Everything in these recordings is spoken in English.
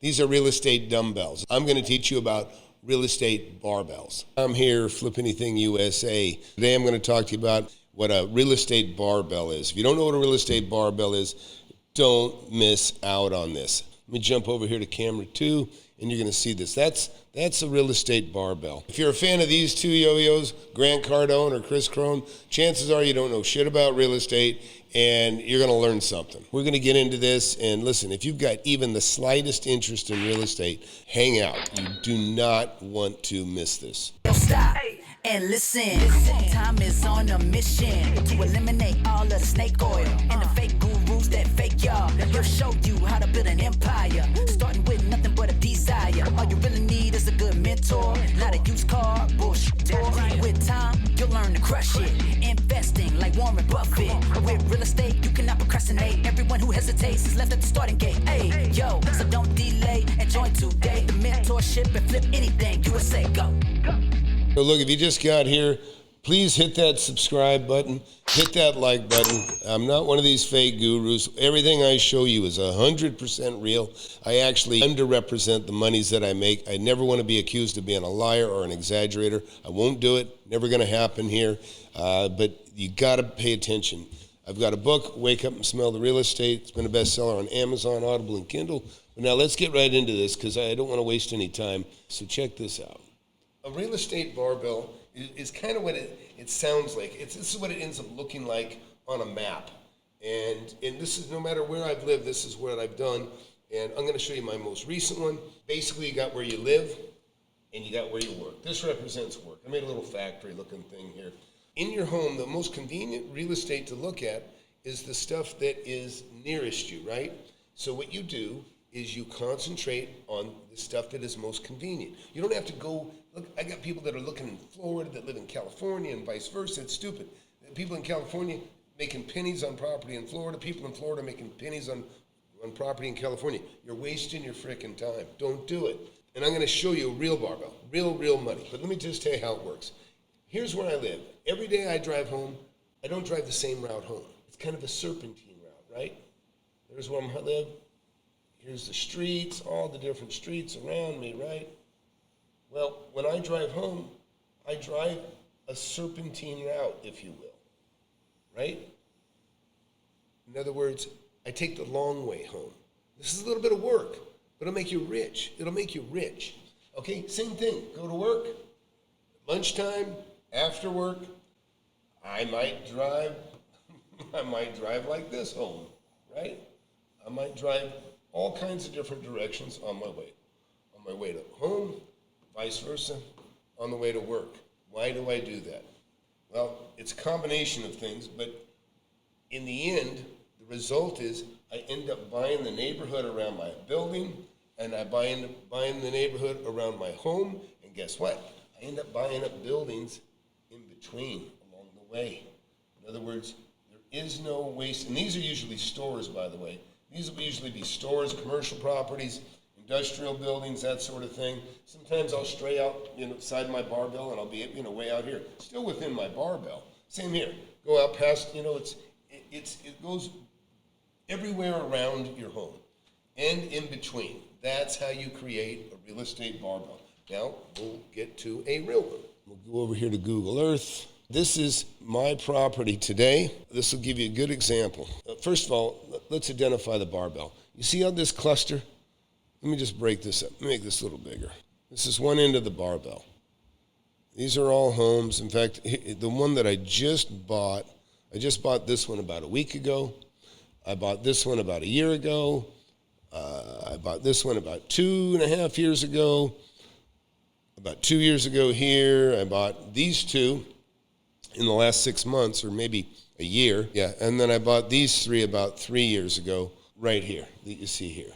These are real estate dumbbells. I'm going to teach you about real estate barbells. I'm here, Flip Anything USA. Today I'm going to talk to you about what a real estate barbell is. If you don't know what a real estate barbell is, don't miss out on this. Let me jump over here to camera 2, and you're going to see this. That's a real estate barbell. If you're a fan of these two yo-yos, Grant Cardone or Kris Krohn, chances are you don't know shit about real estate, and you're going to learn something. We're going to get into this, and listen, if you've got even the slightest interest in real estate, hang out. You do not want to miss this. Stop and listen. Time is on a mission to eliminate all the snake oil and the fake gurus that fake y'all. He'll show you how to build an empire, starting with nothing but a desire. All you really need is a good mentor, not a used car bullshit. With time, you'll learn to crush it. Investing like Warren Buffett. With real estate, you cannot procrastinate. Everyone who hesitates is left at the starting gate. Hey, yo, so don't delay and join today. The mentorship and Flip Anything USA. Go. So look, if you just got here, please hit that subscribe button, hit that like button. I'm not one of these fake gurus. Everything I show you is 100% real. I actually underrepresent the monies that I make. I never want to be accused of being a liar or an exaggerator. I won't do it. Never going to happen here. But you got to pay attention. I've got a book, Wake Up and Smell the Real Estate. It's been a bestseller on Amazon, Audible, and Kindle. But now let's get right into this because I don't want to waste any time. So check this out. A real estate barbell is kind of what it sounds like. This is what it ends up looking like on a map. And this is, no matter where I've lived, this is what I've done. And I'm going to show you my most recent one. Basically, you got where you live and you got where you work. This represents work. I made a little factory looking thing here. In your home, the most convenient real estate to look at is the stuff that is nearest you, right? So what you do is you concentrate on the stuff that is most convenient. You don't have to go, look, I got people that are looking in Florida that live in California and vice versa. It's stupid. People in California making pennies on property in Florida, people in Florida making pennies on property in California. You're wasting your frickin' time. Don't do it. And I'm gonna show you a real barbell, real money. But let me just tell you how it works. Here's where I live. Every day I drive home, I don't drive the same route home. It's kind of a serpentine route, right? There's where I live. Here's the streets, all the different streets around me, right? Well, when I drive home, I drive a serpentine route, if you will, right? In other words, I take the long way home. This is a little bit of work, but it'll make you rich. It'll make you rich. Okay, same thing. Go to work, lunchtime, after work, I might drive like this home, right? I might drive all kinds of different directions on my way. On my way to home, vice versa, on the way to work. Why do I do that? Well, it's a combination of things, but in the end, the result is I end up buying the neighborhood around my building, and I buying the neighborhood around my home, and guess what? I end up buying up buildings in between, along the way. In other words, there is no waste, and these are usually stores, by the way. These will usually be stores, commercial properties, industrial buildings, that sort of thing. Sometimes I'll stray out, beside my barbell, and I'll be, way out here, still within my barbell. Same here. Go out past, it goes everywhere around your home and in between. That's how you create a real estate barbell. Now we'll get to a real one. We'll go over here to Google Earth. This is my property today. This will give you a good example. First of all, let's identify the barbell. You see how this cluster? Let me just break this up. Let me make this a little bigger. This is one end of the barbell. These are all homes. In fact, the one that I just bought this one about a week ago. I bought this one about a year ago. I bought this one about 2.5 years ago. About 2 years ago here. I bought these two in the last 6 months, or maybe a year. Yeah, and then I bought these three about 3 years ago, right here, that you see here.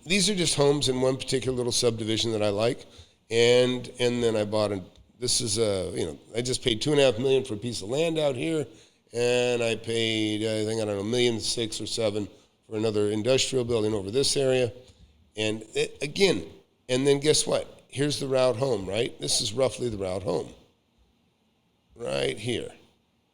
These are just homes in one particular little subdivision that I like, and then I bought this is I just paid $2.5 million for a piece of land out here, and I paid, I think, $1.6 million or $1.7 million for another industrial building over this area, and then guess what? Here's the route home, right? This is roughly the route home. Right here.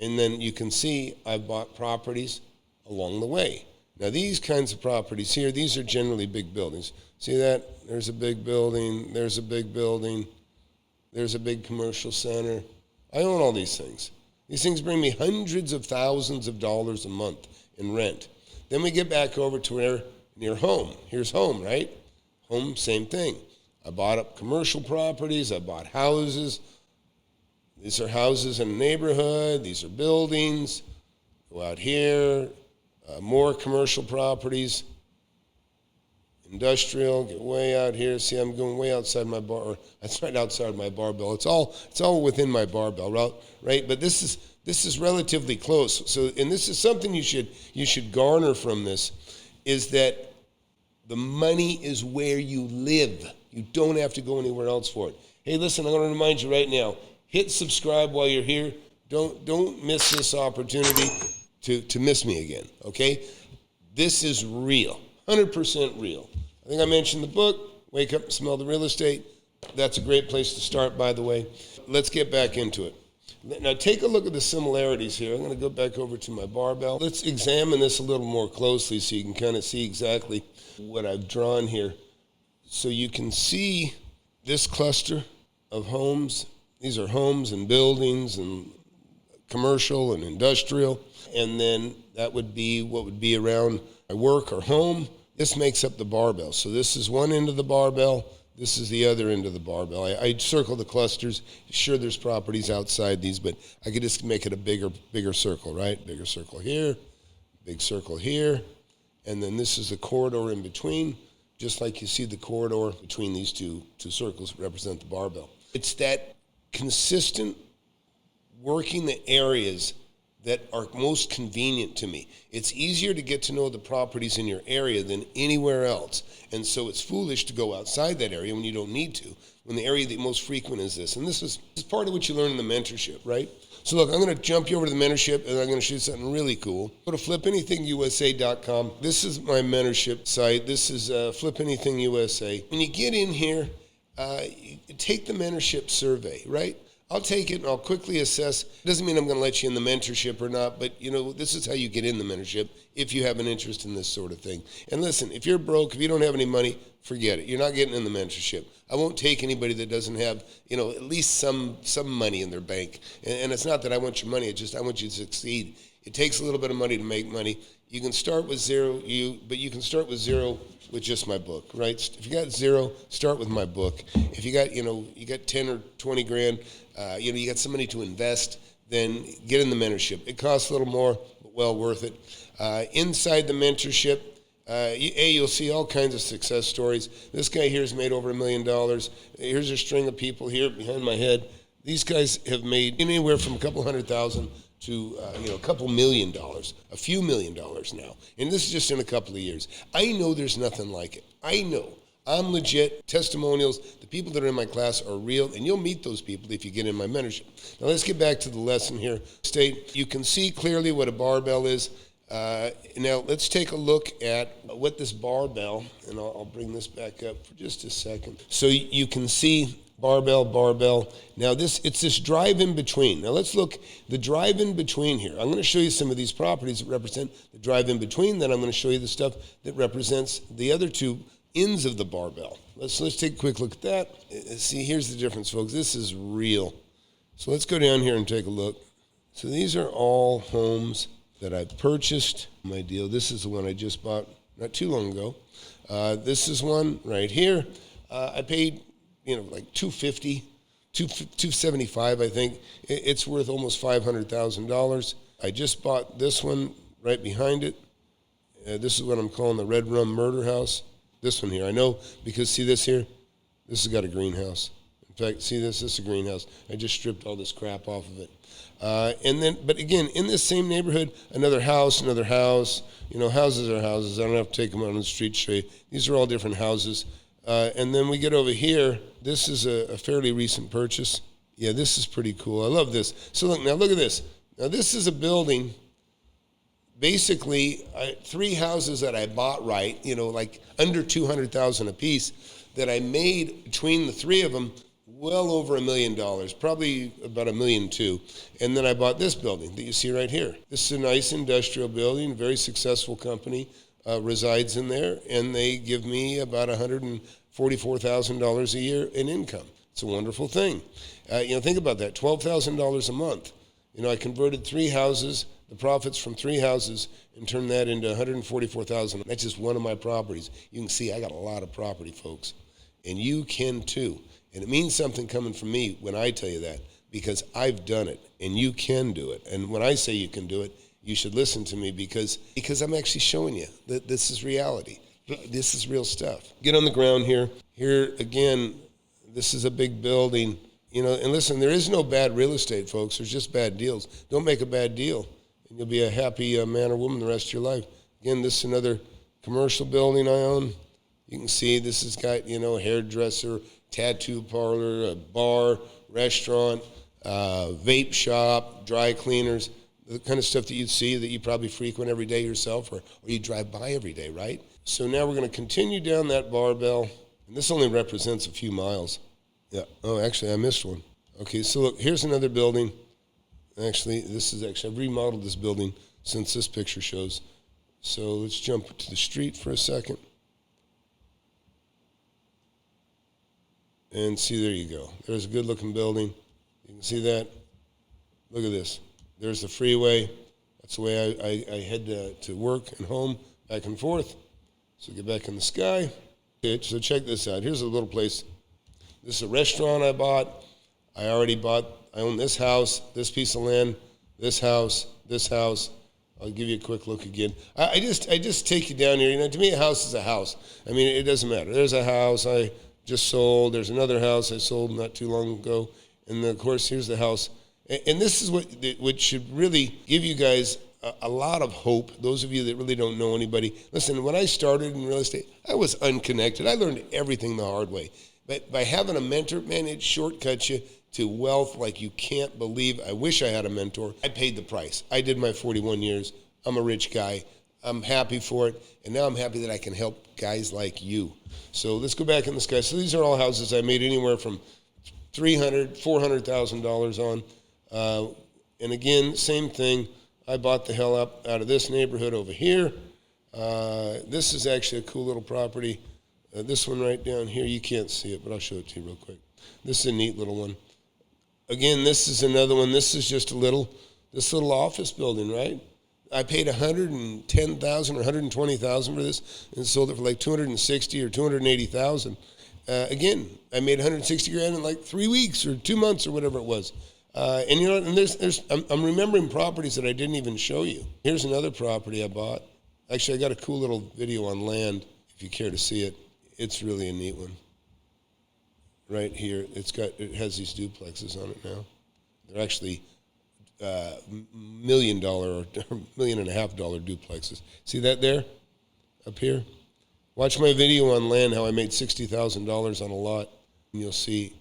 And then you can see I bought properties along the way. Now these kinds of properties here, these are generally big buildings. See that? There's a big building. There's a big building. There's a big commercial center. I own all these things. These things bring me hundreds of thousands of dollars a month in rent. Then we get back over to where near home. Here's home, right? Home, same thing. I bought up commercial properties. I bought houses. These are houses in a neighborhood. These are buildings. Go out here. More commercial properties. Industrial, get way out here. See, I'm going way outside my bar. That's right outside my barbell. It's all within my barbell, right? But this is relatively close. So, and this is something you should garner from this, is that the money is where you live. You don't have to go anywhere else for it. Hey, listen, I'm going to remind you right now. Hit subscribe while you're here. Don't miss this opportunity to miss me again. Okay, this is real. 100% real. I think I mentioned the book, Wake Up and Smell the Real Estate. That's a great place to start, by the way. Let's get back into it. Now take a look at the similarities here. I'm going to go back over to my barbell. Let's examine this a little more closely so you can kind of see exactly what I've drawn here. So you can see this cluster of homes. These are homes and buildings and commercial and industrial. And then that would be what would be around my work or home. This makes up the barbell. So this is one end of the barbell. This is the other end of the barbell. I circle the clusters. Sure, there's properties outside these, but I could just make it a bigger circle, right? Bigger circle here, big circle here. And then this is the corridor in between, just like you see the corridor between these two circles represent the barbell. It's that consistent working the areas that are most convenient to me. It's easier to get to know the properties in your area than anywhere else. And so it's foolish to go outside that area when you don't need to, when the area that most frequent is this. And this is part of what you learn in the mentorship, right? So look, I'm going to jump you over to the mentorship, and I'm going to show you something really cool. Go to flipanythingusa.com. This is my mentorship site. This is Flip Anything USA. When you get in here, take the mentorship survey, right? I'll take it and I'll quickly assess. It doesn't mean I'm going to let you in the mentorship or not, but this is how you get in the mentorship if you have an interest in this sort of thing. And listen, if you're broke, if you don't have any money, forget it. You're not getting in the mentorship. I won't take anybody that doesn't have, at least some money in their bank. And it's not that I want your money, it's just I want you to succeed. It takes a little bit of money to make money. You can start with zero, but you can start with zero with just my book, right? If you got zero, start with my book. If you got, you got 10 or 20 grand, you got some money to invest, then get in the mentorship. It costs a little more, but well worth it. Inside the mentorship, you'll see all kinds of success stories. This guy here has made over $1 million. Here's a string of people here behind my head. These guys have made anywhere from a couple $100,000 to a couple $1 million, a few $1 million now. And this is just in a couple of years. I know there's nothing like it. I know. I'm legit. Testimonials, the people that are in my class are real, and you'll meet those people if you get in my mentorship. Now let's get back to the lesson here. You can see clearly what a barbell is. Now let's take a look at what this barbell, and I'll bring this back up for just a second. So you can see barbell. Now it's this drive in between. Now let's look the drive in between here. I'm going to show you some of these properties that represent the drive in between. Then I'm going to show you the stuff that represents the other two ends of the barbell. Let's take a quick look at that. See, here's the difference, folks. This is real. So let's go down here and take a look. So these are all homes that I've purchased. My deal. This is the one I just bought not too long ago. This is one right here. I paid like $250, $275, I think. It's worth almost $500,000. I just bought this one right behind it. This is what I'm calling the Red Rum Murder House. This one here, I know, because see this here? This has got a greenhouse. In fact, see this? This is a greenhouse. I just stripped all this crap off of it. But again, in this same neighborhood, another house. Houses are houses. I don't have to take them out on the street to show you. These are all different houses. And then we get over here. This is a fairly recent purchase. Yeah, this is pretty cool. I love this. So look at this. Now this is a building. Basically, 3 houses that I bought like under $200,000 a piece, that I made between the 3 of them well over $1 million, probably about $1.2 million. And then I bought this building that you see right here. This is a nice industrial building, very successful company. resides in there, and they give me about $144,000 a year in income. It's a wonderful thing. Think about that, $12,000 a month. I converted 3 houses, the profits from 3 houses, and turned that into $144,000. That's just one of my properties. You can see I got a lot of property, folks, and you can too. And it means something coming from me when I tell you that, because I've done it, and you can do it. And when I say you can do it, you should listen to me because I'm actually showing you that this is reality. This is real stuff. Get on the ground here. Here, again, this is a big building. And listen, there is no bad real estate, folks. There's just bad deals. Don't make a bad deal, and you'll be a happy man or woman the rest of your life. Again, this is another commercial building I own. You can see this has got, hairdresser, tattoo parlor, a bar, restaurant, vape shop, dry cleaners, the kind of stuff that you'd see that you probably frequent every day yourself or you drive by every day, right? So now we're going to continue down that Barbell, and this only represents a few miles. Yeah. Oh, actually, I missed one. Okay, so look, here's another building. Actually, I've remodeled this building since this picture shows. So let's jump to the street for a second. And see, there you go. There's a good-looking building. You can see that. Look at this. There's the freeway. That's the way I head to work and home, back and forth. So get back in the sky. Okay, so check this out. Here's a little place. This is a restaurant I bought. I own this house, this piece of land, this house. I'll give you a quick look again. I just take you down here. To me, a house is a house. I mean, it doesn't matter. There's a house I just sold. There's another house I sold not too long ago. And then, of course, here's the house. And this is what should really give you guys a lot of hope, those of you that really don't know anybody. Listen, when I started in real estate, I was unconnected. I learned everything the hard way. But by having a mentor, man, it shortcuts you to wealth like you can't believe. I wish I had a mentor. I paid the price. I did my 41 years. I'm a rich guy. I'm happy for it. And now I'm happy that I can help guys like you. So let's go back in the sky. So these are all houses I made anywhere from $300,000, $400,000 on. And again, same thing. I bought the hell out of this neighborhood over here. This is actually a cool little property. This one right down here, you can't see it, but I'll show it to you real quick. This is a neat little one. Again, this is another one. This is just this little office building, right? I paid $110,000 or $120,000 for this and sold it for like $260,000 or $280,000. Again, I made $160,000 in like 3 weeks or 2 months or whatever it was. And I'm remembering properties that I didn't even show you. Here's another property I bought. Actually, I got a cool little video on land if you care to see it. It's really a neat one. Right here, it has these duplexes on it now. They're actually $1 million or $1.5 million duplexes. See that there, up here? Watch my video on land, how I made $60,000 on a lot, and you'll see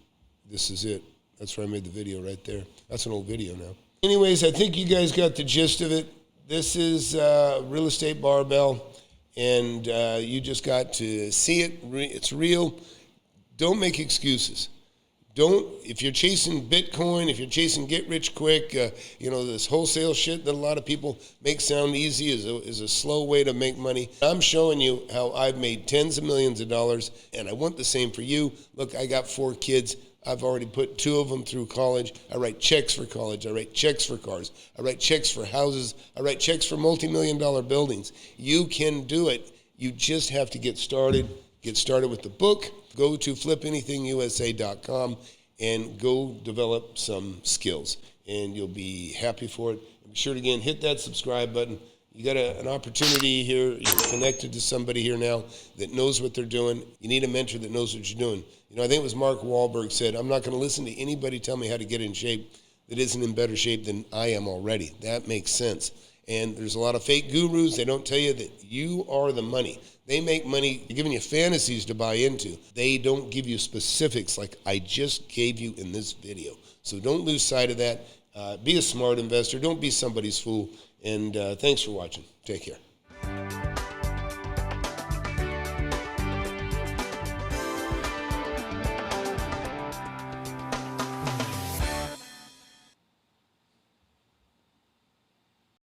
this is it. That's where I made the video right there. That's an old video now. Anyways, I think you guys got the gist of it. This is Real Estate Barbell, and you just got to see it. It's real. Don't make excuses. If you're chasing Bitcoin, if you're chasing get rich quick, this wholesale shit that a lot of people make sound easy is a slow way to make money. I'm showing you how I've made tens of millions of dollars, and I want the same for you. Look, I got 4 kids. I've already put 2 of them through college. I write checks for college. I write checks for cars. I write checks for houses. I write checks for multi-million-dollar buildings. You can do it. You just have to get started. Get started with the book. Go to flipanythingusa.com and go develop some skills, and you'll be happy for it. Be sure to, again, hit that subscribe button. You got an opportunity here. You're connected to somebody here now that knows what they're doing. You need a mentor that knows what you're doing. I think it was Mark Wahlberg said, I'm not going to listen to anybody tell me how to get in shape that isn't in better shape than I am already. That makes sense. And there's a lot of fake gurus. They don't tell you that you are the money. They make money giving you fantasies to buy into. They don't give you specifics like I just gave you in this video. So don't lose sight of that. Be a smart investor. Don't be somebody's fool. And thanks for watching. Take care.